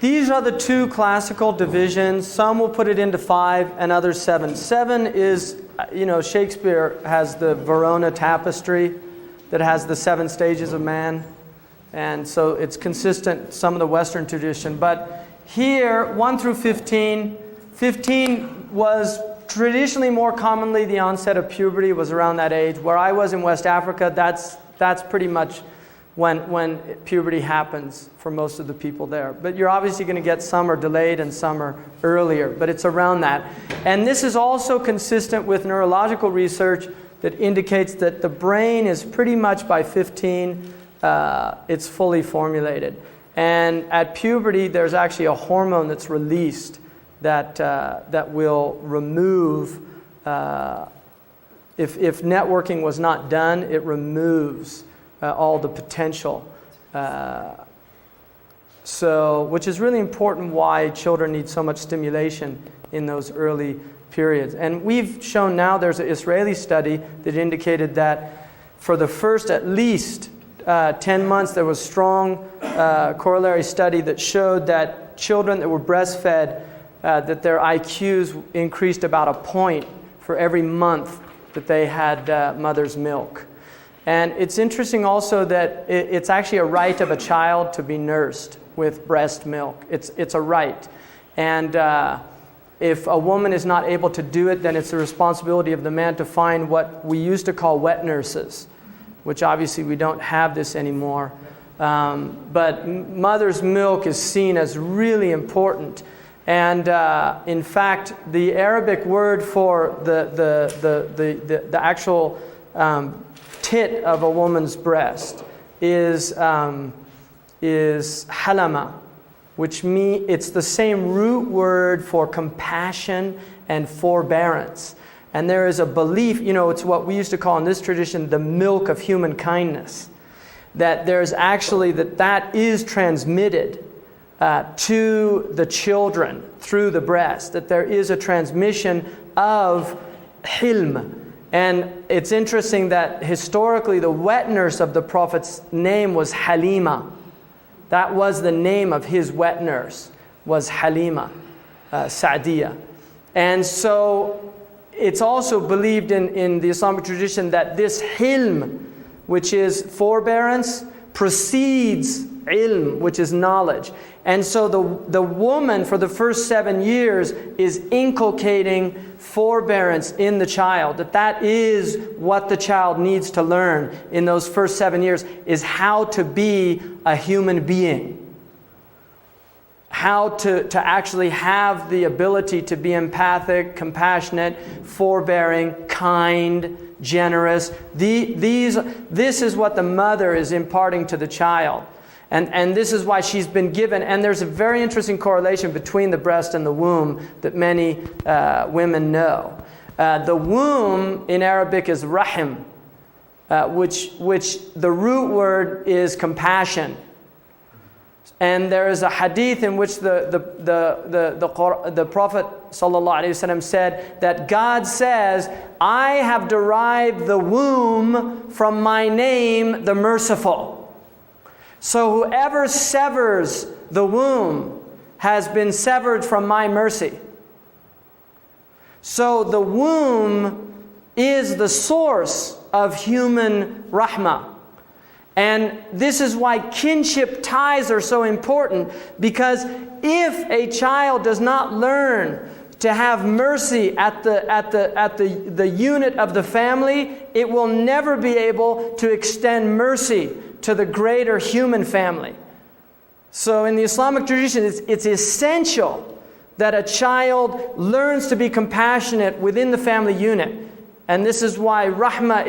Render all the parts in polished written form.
These are the two classical divisions. Some will put it into 5 and others 7. 7 is, Shakespeare has the Verona tapestry that has the 7 stages of man. And so it's consistent, some of the Western tradition. But here, 1 through 15, 15 was traditionally more commonly the onset of puberty, was around that age. Where I was in West Africa, that's pretty much when puberty happens for most of the people there. But you're obviously going to get some are delayed and some are earlier, but it's around that. And this is also consistent with neurological research that indicates that the brain is pretty much by 15, it's fully formulated. And at puberty, there's actually a hormone that's released that will remove, if networking was not done, it removes all the potential. Which is really important why children need so much stimulation in those early periods. And we've shown now, there's an Israeli study that indicated that for the first at least 10 months, there was strong corollary study that showed that children that were breastfed, that their IQs increased about a point for every month that they had mother's milk. And it's interesting also that it's actually a right of a child to be nursed with breast milk. It's a right. And if a woman is not able to do it, then it's the responsibility of the man to find what we used to call wet nurses, which obviously we don't have this anymore. But mother's milk is seen as really important. And in fact, the Arabic word for the actual tit of a woman's breast is halama, which means it's the same root word for compassion and forbearance. And there is a belief, it's what we used to call in this tradition the milk of human kindness, that there's actually that is transmitted to the children through the breast, that there is a transmission of hilm. And it's interesting that historically the wet nurse of the Prophet's name was Halima. That was the name of his wet nurse, was Halima Sa'diyah. And so it's also believed in the Islamic tradition that this hilm, which is forbearance, precedes ilm, which is knowledge. And so the woman for the first 7 years is inculcating forbearance in the child, that is what the child needs to learn in those first 7 years, is how to be a human being. How to actually have the ability to be empathic, compassionate, forbearing, kind, generous. This is what the mother is imparting to the child. And this is why she's been given, and there's a very interesting correlation between the breast and the womb that many women know. The womb in Arabic is rahim, which the root word is compassion. And there is a hadith in which the Prophet ﷺ said that God says, I have derived the womb from my name, the merciful. So whoever severs the womb has been severed from my mercy. So the womb is the source of human rahmah. And this is why kinship ties are so important, because if a child does not learn to have mercy at the unit of the family, it will never be able to extend mercy to the greater human family. So in the Islamic tradition, it's essential that a child learns to be compassionate within the family unit. And this is why rahmah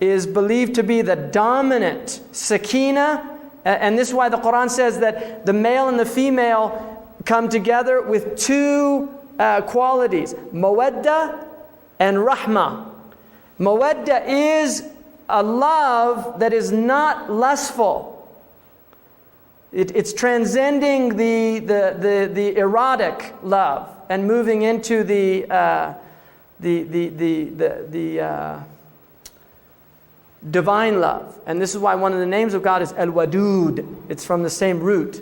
is believed to be the dominant sakina. And this is why the Quran says that the male and the female come together with two qualities, mawadda and rahmah. Mawadda is a love that is not lustful. It's transcending the erotic love and moving into the divine love. And this is why one of the names of God is Al-Wadud. It's from the same root.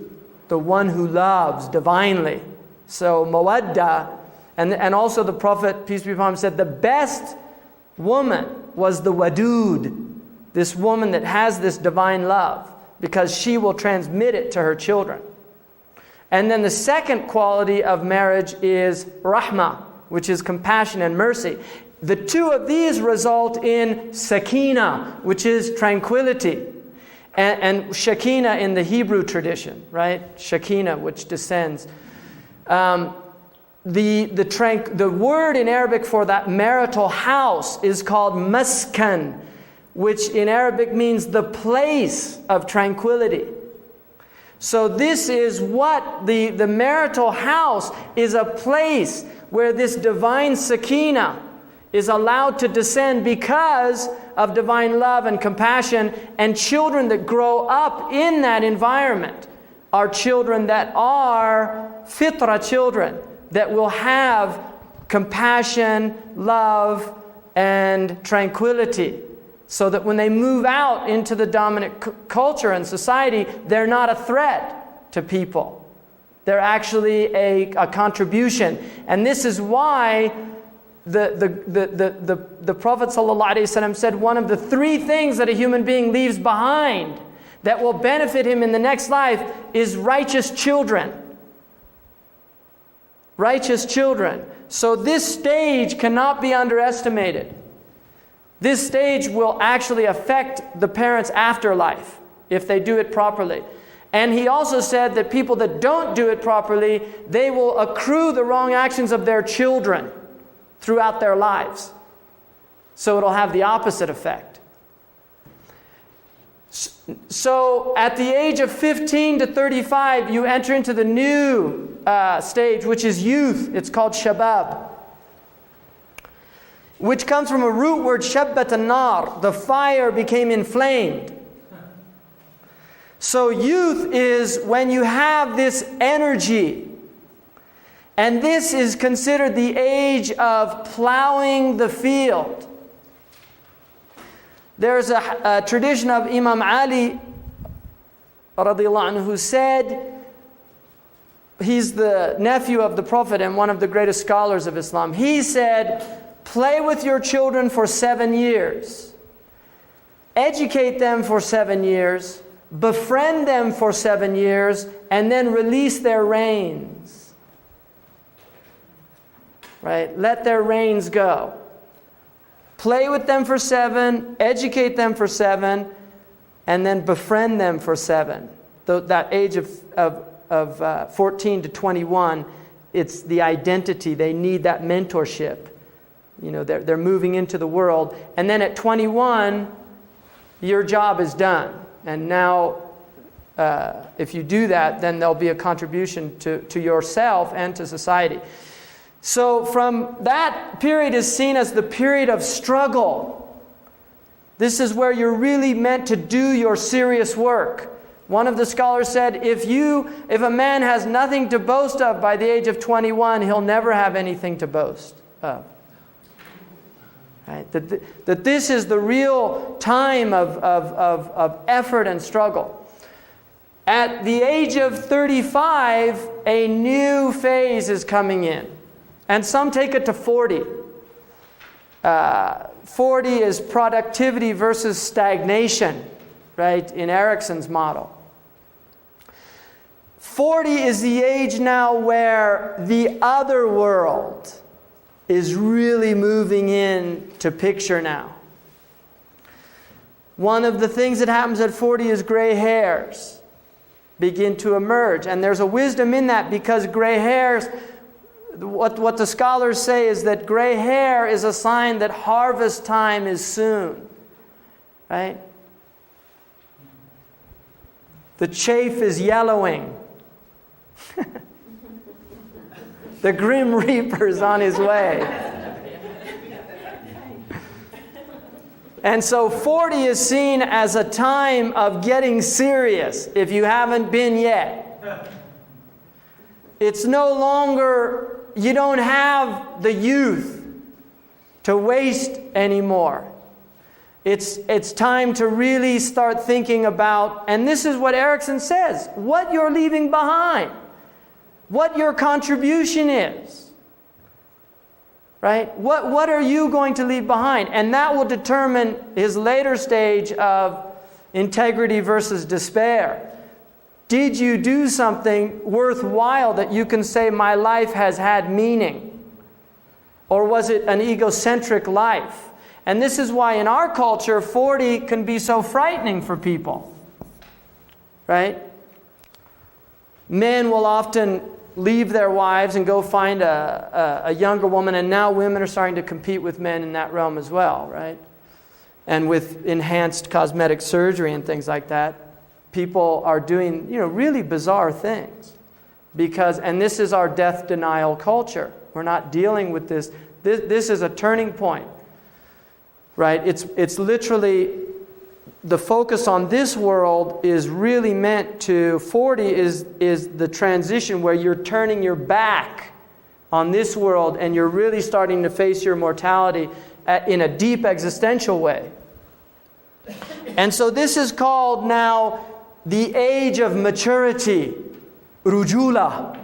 The the one who loves divinely. So mawadda, and also the Prophet, peace be upon him, said the best woman was the wadud, this woman that has this divine love, because she will transmit it to her children. And then the second quality of marriage is rahmah, which is compassion and mercy. The two of these result in sakina, which is tranquility. And shakina in the Hebrew tradition, right? Shakina, which descends. The word in Arabic for that marital house is called maskan, which in Arabic means the place of tranquility. So this is what the marital house is, a place where this divine sakina is allowed to descend because of divine love and compassion, and children that grow up in that environment are children that are fitra children, that will have compassion, love, and tranquility, so that when they move out into the dominant culture and society, they're not a threat to people. They're actually a contribution. And this is why the Prophet ﷺ said one of the three things that a human being leaves behind that will benefit him in the next life is righteous children. Righteous children. So this stage cannot be underestimated. This stage will actually affect the parents' afterlife if they do it properly. And he also said that people that don't do it properly, they will accrue the wrong actions of their children throughout their lives. So it'll have the opposite effect. So at the age of 15 to 35, you enter into the new stage, which is youth. It's called shabab, which comes from a root word, shabbat an-nar. The fire became inflamed. So youth is when you have this energy. And this is considered the age of plowing the field. There's a tradition of Imam Ali radiallahu anhu, who said, he's the nephew of the Prophet and one of the greatest scholars of Islam. He said, play with your children for 7 years. Educate them for 7 years. Befriend them for 7 years. And then release their reins. Right? Let their reins go. Play with them for 7. Educate them for 7. And then befriend them for 7. That age of 14 to 21, it's the identity. They need that mentorship. You know, they're moving into the world. And then at 21, your job is done. And now, if you do that, then there'll be a contribution to yourself and to society. So from that period is seen as the period of struggle. This is where you're really meant to do your serious work. One of the scholars said, if a man has nothing to boast of by the age of 21, he'll never have anything to boast of. Right? That this is the real time of effort and struggle. At the age of 35, a new phase is coming in. And some take it to 40. 40 is productivity versus stagnation, right, in Erickson's model. 40 is the age now where the other world is really moving into picture now. One of the things that happens at 40 is gray hairs begin to emerge. And there's a wisdom in that, because gray hairs, what the scholars say is that gray hair is a sign that harvest time is soon. Right? The chaff is yellowing. The grim reaper is on his way. And so 40 is seen as a time of getting serious, if you haven't been yet. It's no longer, you don't have the youth to waste anymore. It's time to really start thinking about, and this is what Erickson says, what you're leaving behind, what your contribution is, right? What are you going to leave behind? And that will determine his later stage of integrity versus despair. Did you do something worthwhile that you can say, my life has had meaning? Or was it an egocentric life? And this is why in our culture, 40 can be so frightening for people, right? Men will often leave their wives and go find a younger woman, and now women are starting to compete with men in that realm as well, right? And with enhanced cosmetic surgery and things like that, people are doing, really bizarre things. And this is our death denial culture. We're not dealing with this. This is a turning point. Right? It's literally, the focus on this world is really meant to, 40 is the transition where you're turning your back on this world and you're really starting to face your mortality in a deep existential way. And so this is called now the age of maturity, rujula.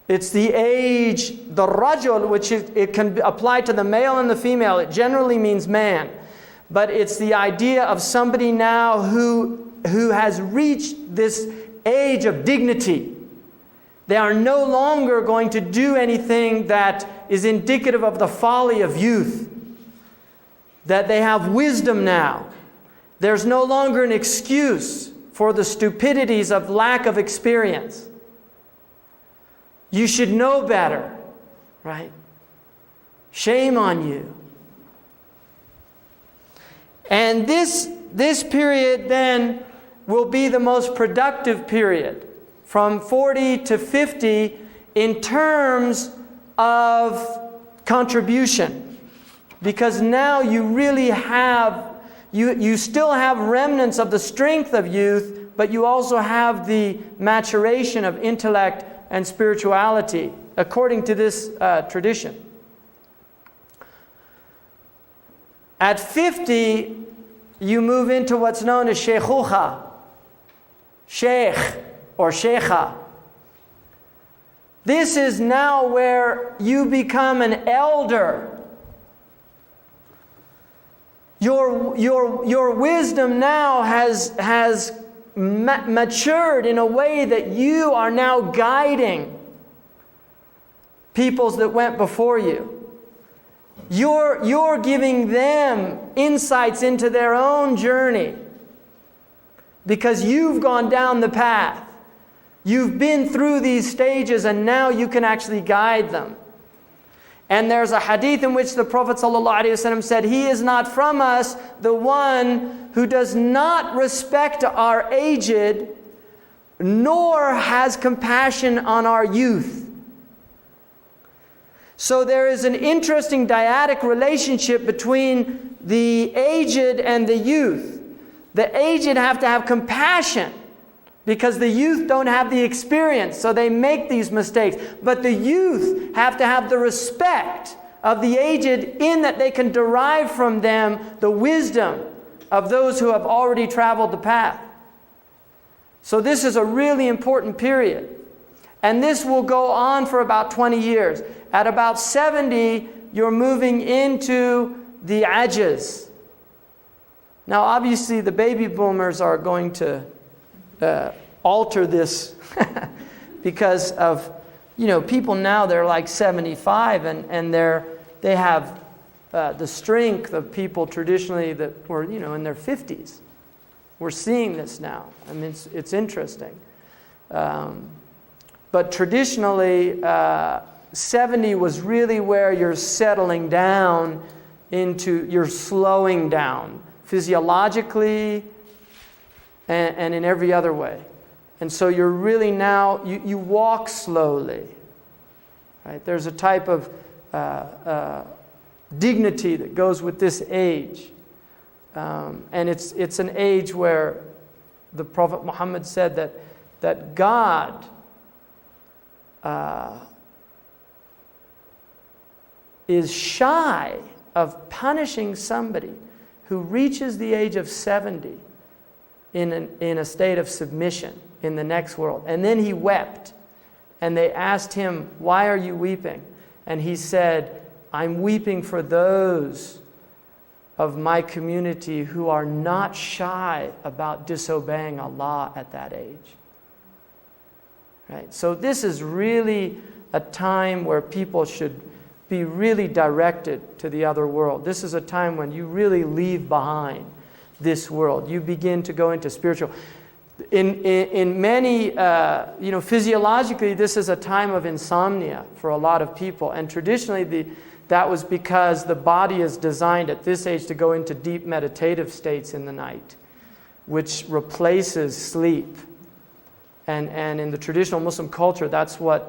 It's the age, the rajul, which it can apply to the male and the female. It generally means man. But it's the idea of somebody now who has reached this age of dignity. They are no longer going to do anything that is indicative of the folly of youth. That they have wisdom now. There's no longer an excuse for the stupidities of lack of experience. You should know better, right? Shame on you. And this period then will be the most productive period, from 40 to 50 in terms of contribution. Because now you really have, you still have remnants of the strength of youth, but you also have the maturation of intellect and spirituality, according to this tradition. At 50, you move into what's known as sheikhucha, sheikh or sheikha. This is now where you become an elder. Your wisdom now has matured in a way that you are now guiding peoples that went before you. You're giving them insights into their own journey because you've gone down the path. You've been through these stages and now you can actually guide them. And there's a hadith in which the Prophet ﷺ said, "He is not from us the one who does not respect our aged, nor has compassion on our youth." So there is an interesting dyadic relationship between the aged and the youth. The aged have to have compassion because the youth don't have the experience, so they make these mistakes. But the youth have to have the respect of the aged in that they can derive from them the wisdom of those who have already traveled the path. So this is a really important period. And this will go on for about 20 years. At about 70, you're moving into the ajiz. Now, obviously, the baby boomers are going to alter this because of, people now, they're like 75 and they have the strength of people traditionally that were, in their 50s. We're seeing this now. I mean, it's interesting. But traditionally, 70 was really where you're settling down you're slowing down physiologically and in every other way. And so you're really now, you walk slowly. Right? There's a type of dignity that goes with this age. And it's an age where the Prophet Muhammad said that God is shy of punishing somebody who reaches the age of 70 in a state of submission in the next world. And then he wept. And they asked him, "Why are you weeping?" And he said, "I'm weeping for those of my community who are not shy about disobeying Allah at that age." Right? So this is really a time where people should be really directed to the other world. This is a time when you really leave behind this world. You begin to go into spiritual. In many, physiologically, this is a time of insomnia for a lot of people. And traditionally, that was because the body is designed at this age to go into deep meditative states in the night, which replaces sleep. And in the traditional Muslim culture, that's what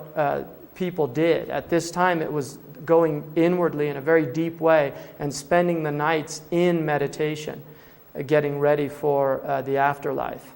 people did. At this time, it was going inwardly in a very deep way and spending the nights in meditation, getting ready for the afterlife.